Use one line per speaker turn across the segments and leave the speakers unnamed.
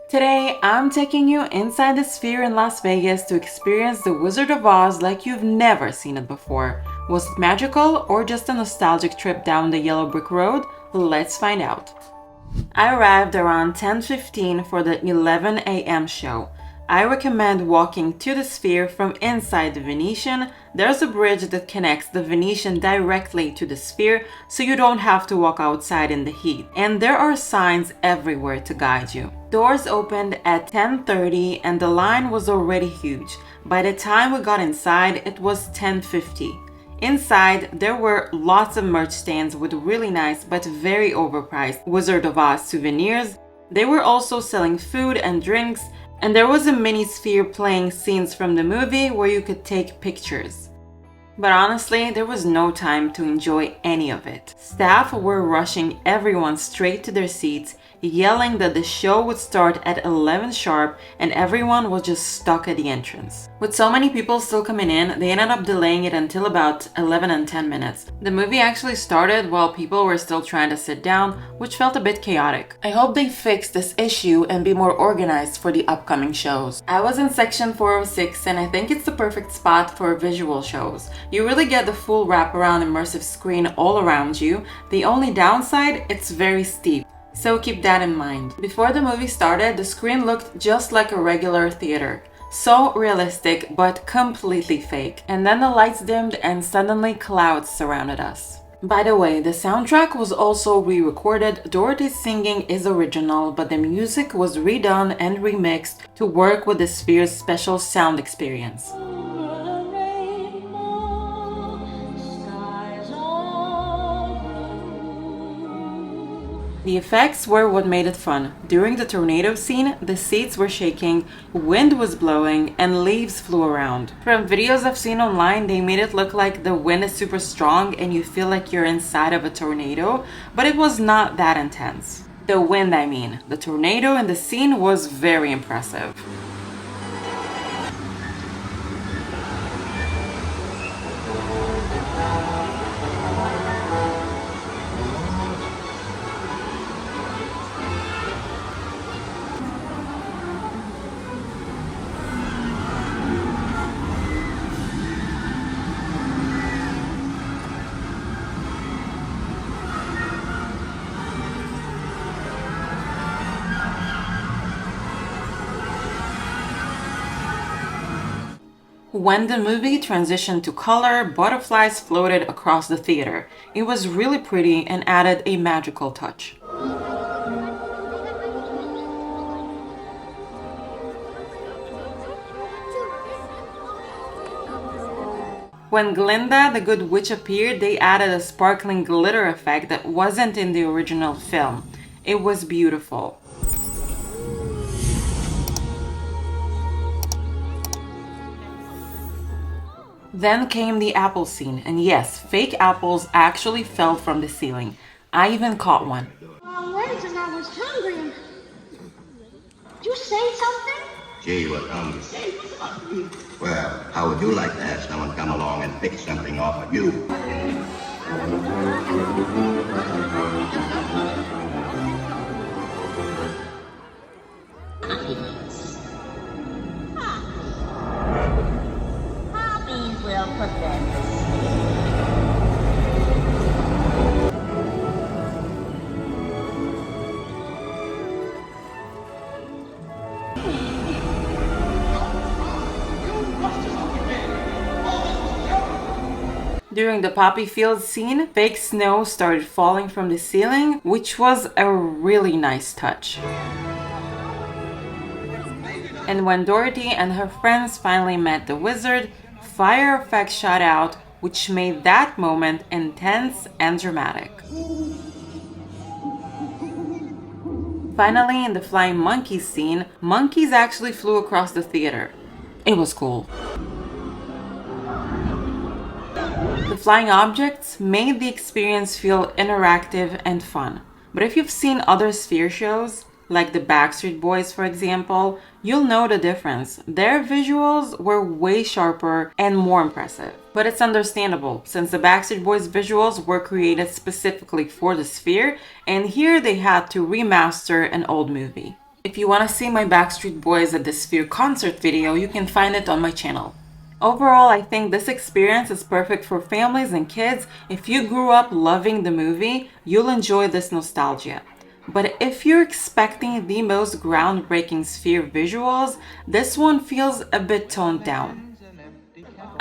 Today, I'm taking you inside the Sphere in Las Vegas to experience the Wizard of Oz like you've never seen it before. Was it magical or just a nostalgic trip down the yellow brick road? Let's find out. I arrived around 10:15 for the 11 a.m. show. I recommend walking to the Sphere from inside the Venetian. There's a bridge that connects the Venetian directly to the Sphere, so you don't have to walk outside in the heat. And there are signs everywhere to guide you. Doors opened at 10:30 and the line was already huge. By the time we got inside, it was 10:50. Inside, there were lots of merch stands with really nice but very overpriced Wizard of Oz souvenirs. They were also selling food and drinks, and there was a mini sphere playing scenes from the movie where you could take pictures. But honestly, there was no time to enjoy any of it. Staff were rushing everyone straight to their seats, yelling that the show would start at 11 sharp, and everyone was just stuck at the entrance. With so many people still coming in, they ended up delaying it until about 11 and 10 minutes. The movie actually started while people were still trying to sit down, which felt a bit chaotic. I hope they fix this issue and be more organized for the upcoming shows. I was in section 406 and I think it's the perfect spot for visual shows. You really get the full wraparound immersive screen all around you. The only downside, it's very steep. So keep that in mind. Before the movie started, the screen looked just like a regular theater. So realistic, but completely fake. And then the lights dimmed and suddenly clouds surrounded us. By the way, the soundtrack was also re-recorded. Dorothy's singing is original, but the music was redone and remixed to work with the Sphere's special sound experience. The effects were what made it fun. During the tornado scene, the seats were shaking, wind was blowing, and leaves flew around. From videos I've seen online, they made it look like the wind is super strong and you feel like you're inside of a tornado, but it was not that intense. The wind, I mean. The tornado in the scene was very impressive. When the movie transitioned to color, butterflies floated across the theater. It was really pretty and added a magical touch. When Glinda the Good Witch appeared, they added a sparkling glitter effect that wasn't in the original film. It was beautiful. Then came the apple scene, and yes, fake apples actually fell from the ceiling. I even caught one.
Legs and I was hungry. Did you say something?
Gee, was hungry. Well, how would you like to have someone come along and pick something off of you?
Hobbies will put them to sleep.
During the poppy field scene, fake snow started falling from the ceiling, which was a really nice touch. And when Dorothy and her friends finally met the wizard, fire effects shot out, which made that moment intense and dramatic. Finally, in the flying monkeys scene, monkeys actually flew across the theater. It was cool. The flying objects made the experience feel interactive and fun. But if you've seen other Sphere shows, like the Backstreet Boys for example, you'll know the difference. Their visuals were way sharper and more impressive. But it's understandable, since the Backstreet Boys visuals were created specifically for the Sphere, and here they had to remaster an old movie. If you want to see my Backstreet Boys at the Sphere concert video, you can find it on my channel. Overall, I think this experience is perfect for families and kids. If you grew up loving the movie, you'll enjoy this nostalgia. But if you're expecting the most groundbreaking Sphere visuals, this one feels a bit toned down.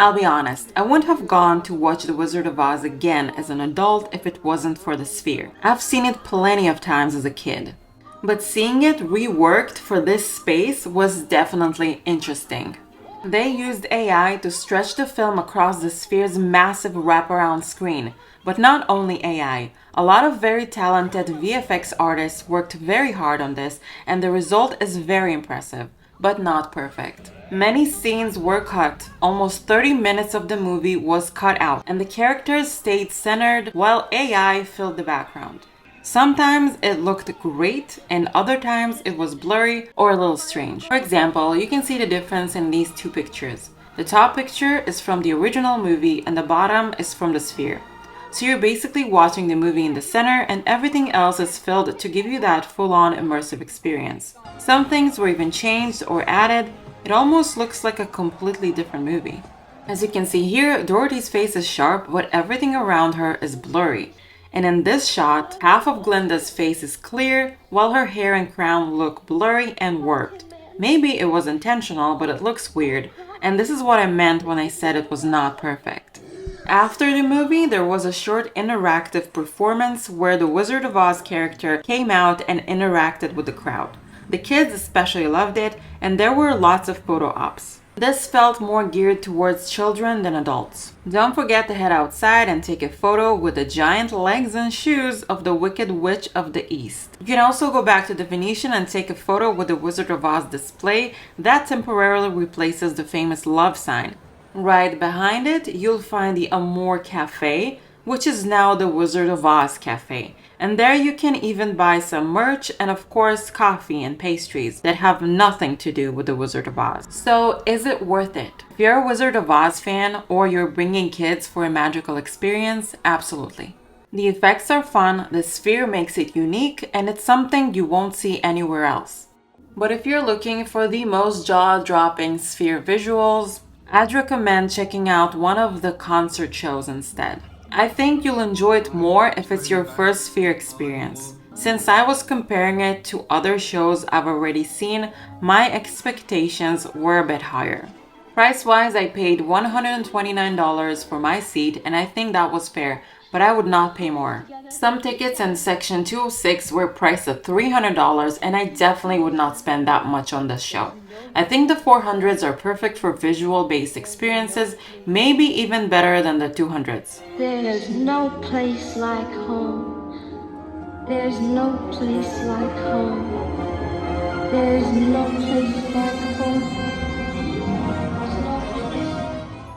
I'll be honest, I wouldn't have gone to watch The Wizard of Oz again as an adult if it wasn't for the Sphere. I've seen it plenty of times as a kid. But seeing it reworked for this space was definitely interesting. They used AI to stretch the film across the Sphere's massive wraparound screen. But not only AI, a lot of very talented VFX artists worked very hard on this, and the result is very impressive, but not perfect. Many scenes were cut, almost 30 minutes of the movie was cut out, and the characters stayed centered while AI filled the background. Sometimes it looked great, and other times it was blurry or a little strange. For example, you can see the difference in these two pictures. The top picture is from the original movie and the bottom is from the Sphere. So you're basically watching the movie in the center and everything else is filled to give you that full-on immersive experience. Some things were even changed or added. It almost looks like a completely different movie. As you can see here, Dorothy's face is sharp, but everything around her is blurry. And in this shot, half of Glinda's face is clear, while her hair and crown look blurry and warped. Maybe it was intentional, but it looks weird, and this is what I meant when I said it was not perfect. After the movie, there was a short interactive performance where the Wizard of Oz character came out and interacted with the crowd. The kids especially loved it, and there were lots of photo ops. This felt more geared towards children than adults. Don't forget to head outside and take a photo with the giant legs and shoes of the Wicked Witch of the East. You can also go back to the Venetian and take a photo with the Wizard of Oz display that temporarily replaces the famous love sign. Right behind it, you'll find the Amour Cafe, which is now the Wizard of Oz Cafe. And there you can even buy some merch and of course coffee and pastries that have nothing to do with the Wizard of Oz. So is it worth it? If you're a Wizard of Oz fan or you're bringing kids for a magical experience, absolutely. The effects are fun, the Sphere makes it unique, and it's something you won't see anywhere else. But if you're looking for the most jaw-dropping Sphere visuals, I'd recommend checking out one of the concert shows instead. I think you'll enjoy it more if it's your first Sphere experience. Since I was comparing it to other shows I've already seen, my expectations were a bit higher. Price-wise, I paid $129 for my seat, and I think that was fair, but I would not pay more. Some tickets in section 206 were priced at $300, and I definitely would not spend that much on this show. I think the 400s are perfect for visual-based experiences, maybe even better than the 200s.
There's no place like home. There's no place like home. There's no place like home.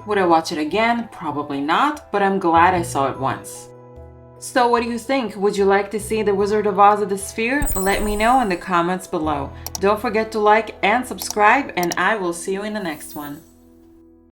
Would I watch it again? Probably not, but I'm glad I saw it once. So what do you think? Would you like to see The Wizard of Oz at the Sphere? Let me know in the comments below. Don't forget to like and subscribe, and I will see you in the next one.